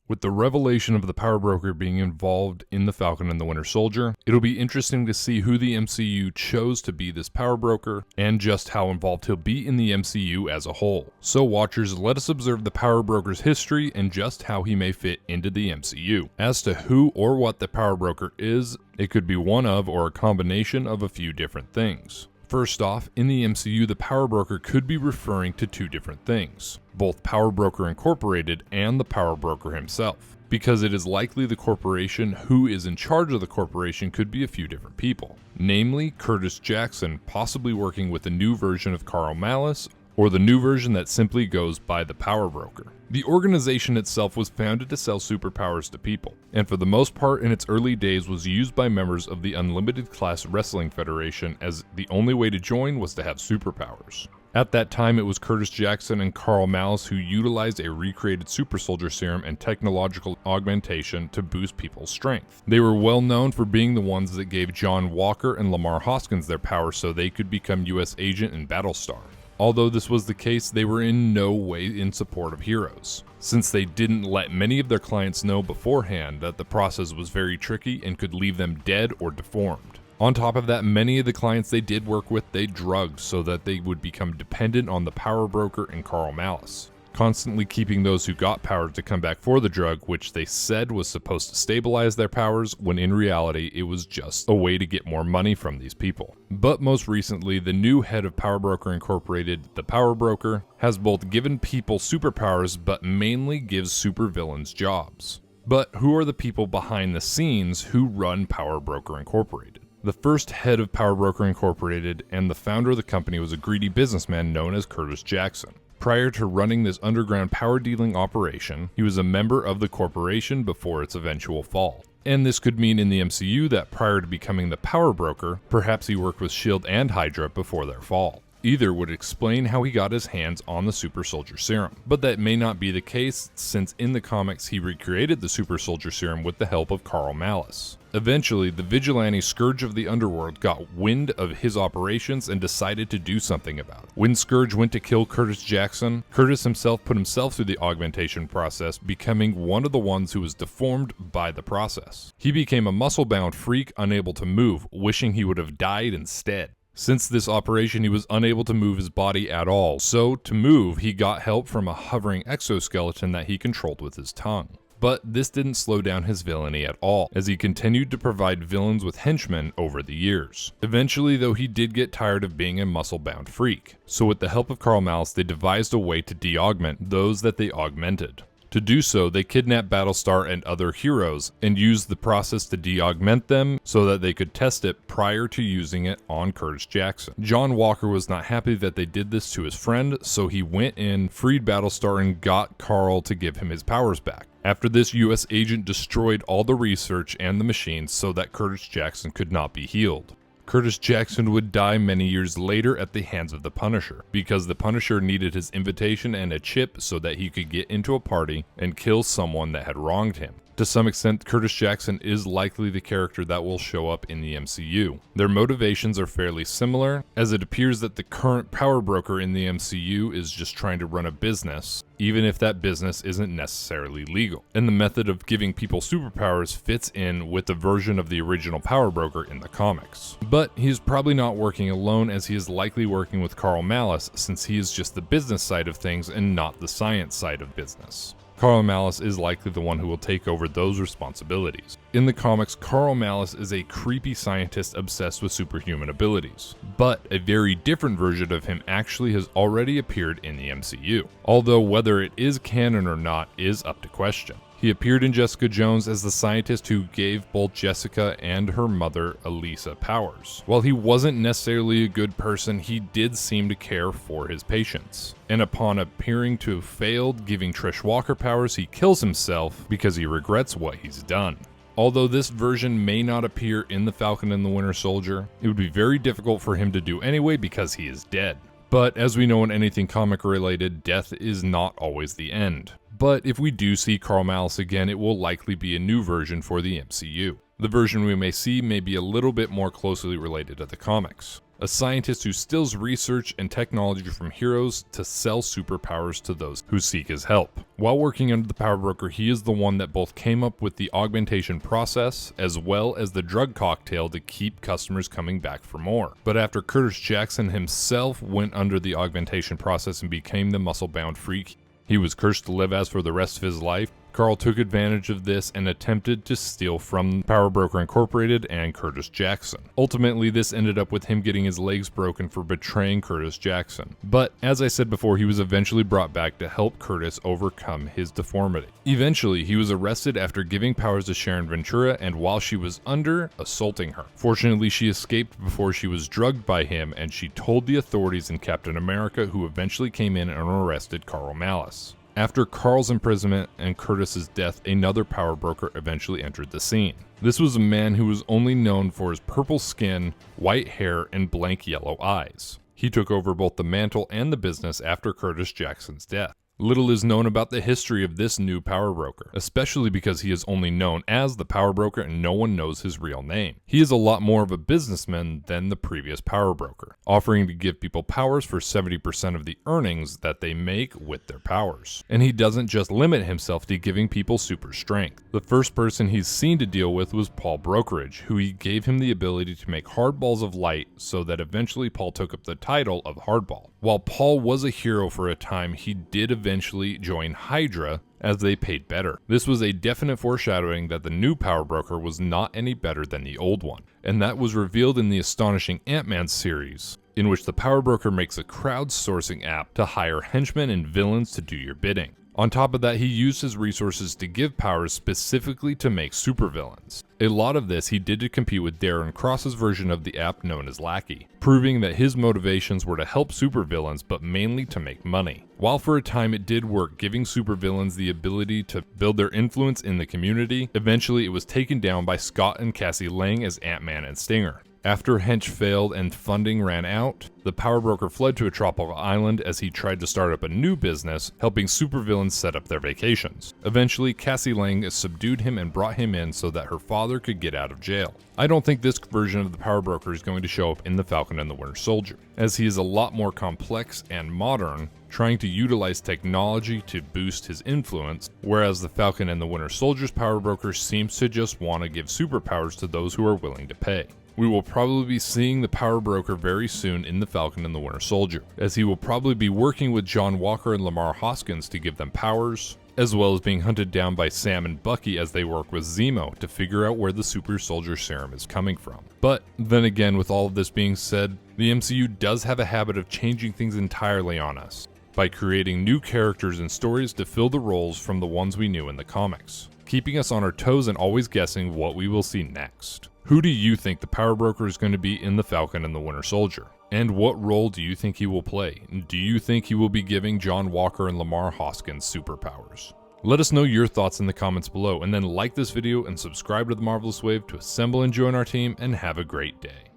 With the revelation of the Powerbroker being involved in the Falcon and the Winter Soldier, it'll be interesting to see who the MCU chose to be this Powerbroker, and just how involved he'll be in the MCU as a whole. So watchers, let us observe the Powerbroker's history and just how he may fit into the MCU. As to who or what the Powerbroker is, it could be one of or a combination of a few different things. First off, in the MCU, the Powerbroker could be referring to two different things, both Powerbroker Incorporated and the Powerbroker himself, because it is likely the corporation who is in charge of the corporation could be a few different people, namely Curtis Jackson possibly working with a new version of Carl Malus, or the new version that simply goes by the Powerbroker. The organization itself was founded to sell superpowers to people, and for the most part in its early days was used by members of the Unlimited Class Wrestling Federation, as the only way to join was to have superpowers. At that time, it was Curtis Jackson and Carl Malus who utilized a recreated super soldier serum and technological augmentation to boost people's strength. They were well known for being the ones that gave John Walker and Lamar Hoskins their power so they could become US Agent and Battlestar. Although this was the case, they were in no way in support of heroes, since they didn't let many of their clients know beforehand that the process was very tricky and could leave them dead or deformed. On top of that, many of the clients they did work with they drugged so that they would become dependent on the Powerbroker and Carl Malus, constantly keeping those who got powers to come back for the drug, which they said was supposed to stabilize their powers, when in reality it was just a way to get more money from these people. But most recently, the new head of Powerbroker Incorporated, the Powerbroker, has both given people superpowers but mainly gives supervillains jobs. But who are the people behind the scenes who run Powerbroker Incorporated? The first head of Powerbroker Incorporated and the founder of the company was a greedy businessman known as Curtis Jackson. Prior to running this underground power dealing operation, he was a member of the corporation before its eventual fall. And this could mean in the MCU that prior to becoming the Powerbroker, perhaps he worked with S.H.I.E.L.D. and Hydra before their fall. Either would explain how he got his hands on the super soldier serum, but that may not be the case since in the comics he recreated the super soldier serum with the help of Carl Malus. Eventually, the vigilante Scourge of the Underworld got wind of his operations and decided to do something about it. When Scourge went to kill Curtis Jackson, Curtis himself put himself through the augmentation process, becoming one of the ones who was deformed by the process. He became a muscle-bound freak unable to move, wishing he would have died instead. Since this operation, he was unable to move his body at all, so to move, he got help from a hovering exoskeleton that he controlled with his tongue. But this didn't slow down his villainy at all, as he continued to provide villains with henchmen over the years. Eventually, though, he did get tired of being a muscle-bound freak, so with the help of Carl Malus, they devised a way to de-augment those that they augmented. To do so, they kidnapped Battlestar and other heroes, and used the process to de-augment them so that they could test it prior to using it on Curtis Jackson. John Walker was not happy that they did this to his friend, so he went in, freed Battlestar, and got Carl to give him his powers back. After this, US Agent destroyed all the research and the machines so that Curtis Jackson could not be healed. Curtis Jackson would die many years later at the hands of the Punisher, because the Punisher needed his invitation and a chip so that he could get into a party and kill someone that had wronged him. To some extent, Curtis Jackson is likely the character that will show up in the MCU. Their motivations are fairly similar, as it appears that the current Powerbroker in the MCU is just trying to run a business, even if that business isn't necessarily legal. And the method of giving people superpowers fits in with the version of the original Powerbroker in the comics. But he's probably not working alone, as he is likely working with Carl Malus, since he is just the business side of things and not the science side of business. Carl Malus is likely the one who will take over those responsibilities. In the comics, Carl Malus is a creepy scientist obsessed with superhuman abilities, but a very different version of him actually has already appeared in the MCU, although whether it is canon or not is up to question. He appeared in Jessica Jones as the scientist who gave both Jessica and her mother, Elisa, powers. While he wasn't necessarily a good person, he did seem to care for his patients. And upon appearing to have failed giving Trish Walker powers, he kills himself because he regrets what he's done. Although this version may not appear in the Falcon and the Winter Soldier, it would be very difficult for him to do anyway because he is dead. But as we know in anything comic related, death is not always the end. But if we do see Carl Malus again, it will likely be a new version for the MCU. The version we may see may be a little bit more closely related to the comics. a scientist who steals research and technology from heroes to sell superpowers to those who seek his help. While working under the Powerbroker, he is the one that both came up with the augmentation process as well as the drug cocktail to keep customers coming back for more. But after Curtis Jackson himself went under the augmentation process and became the muscle-bound freak he was cursed to live as for the rest of his life, Carl took advantage of this and attempted to steal from Powerbroker Incorporated and Curtis Jackson. Ultimately, this ended up with him getting his legs broken for betraying Curtis Jackson. But as I said before, he was eventually brought back to help Curtis overcome his deformity. Eventually, he was arrested after giving powers to Sharon Ventura and while she was under, assaulting her. Fortunately, she escaped before she was drugged by him, and she told the authorities in Captain America, who eventually came in and arrested Carl Malus. After Carl's imprisonment and Curtis's death, another Powerbroker eventually entered the scene. This was a man who was only known for his purple skin, white hair, and blank yellow eyes. He took over both the mantle and the business after Curtis Jackson's death. Little is known about the history of this new Powerbroker, especially because he is only known as the Powerbroker and no one knows his real name. He is a lot more of a businessman than the previous Powerbroker, offering to give people powers for 70% of the earnings that they make with their powers. And he doesn't just limit himself to giving people super strength. The first person he's seen to deal with was Paul Brokerage, who he gave him the ability to make hard balls of light, so that eventually Paul took up the title of Hardball. While Paul was a hero for a time, he did eventually join Hydra as they paid better. This was a definite foreshadowing that the new Powerbroker was not any better than the old one, and that was revealed in the Astonishing Ant-Man series, in which the Powerbroker makes a crowdsourcing app to hire henchmen and villains to do your bidding. On top of that, he used his resources to give powers specifically to make supervillains. A lot of this he did to compete with Darren Cross's version of the app known as Lackey, proving that his motivations were to help supervillains but mainly to make money. While for a time it did work, giving supervillains the ability to build their influence in the community, eventually it was taken down by Scott and Cassie Lang as Ant-Man and Stinger. After Hench failed and funding ran out, the Powerbroker fled to a tropical island as he tried to start up a new business, helping supervillains set up their vacations. Eventually, Cassie Lang subdued him and brought him in so that her father could get out of jail. I don't think this version of the Powerbroker is going to show up in the Falcon and the Winter Soldier, as he is a lot more complex and modern, trying to utilize technology to boost his influence, whereas the Falcon and the Winter Soldier's Powerbroker seems to just want to give superpowers to those who are willing to pay. We will probably be seeing the Powerbroker very soon in the Falcon and the Winter Soldier, as he will probably be working with John Walker and Lamar Hoskins to give them powers, as well as being hunted down by Sam and Bucky as they work with Zemo to figure out where the super soldier serum is coming from. But then again, with all of this being said, the MCU does have a habit of changing things entirely on us, by creating new characters and stories to fill the roles from the ones we knew in the comics, keeping us on our toes and always guessing what we will see next. Who do you think the Powerbroker is going to be in the Falcon and the Winter Soldier? And what role do you think he will play? Do you think he will be giving John Walker and Lamar Hoskins superpowers? Let us know your thoughts in the comments below, and then like this video and subscribe to the Marvelous Wave to assemble and join our team, and have a great day.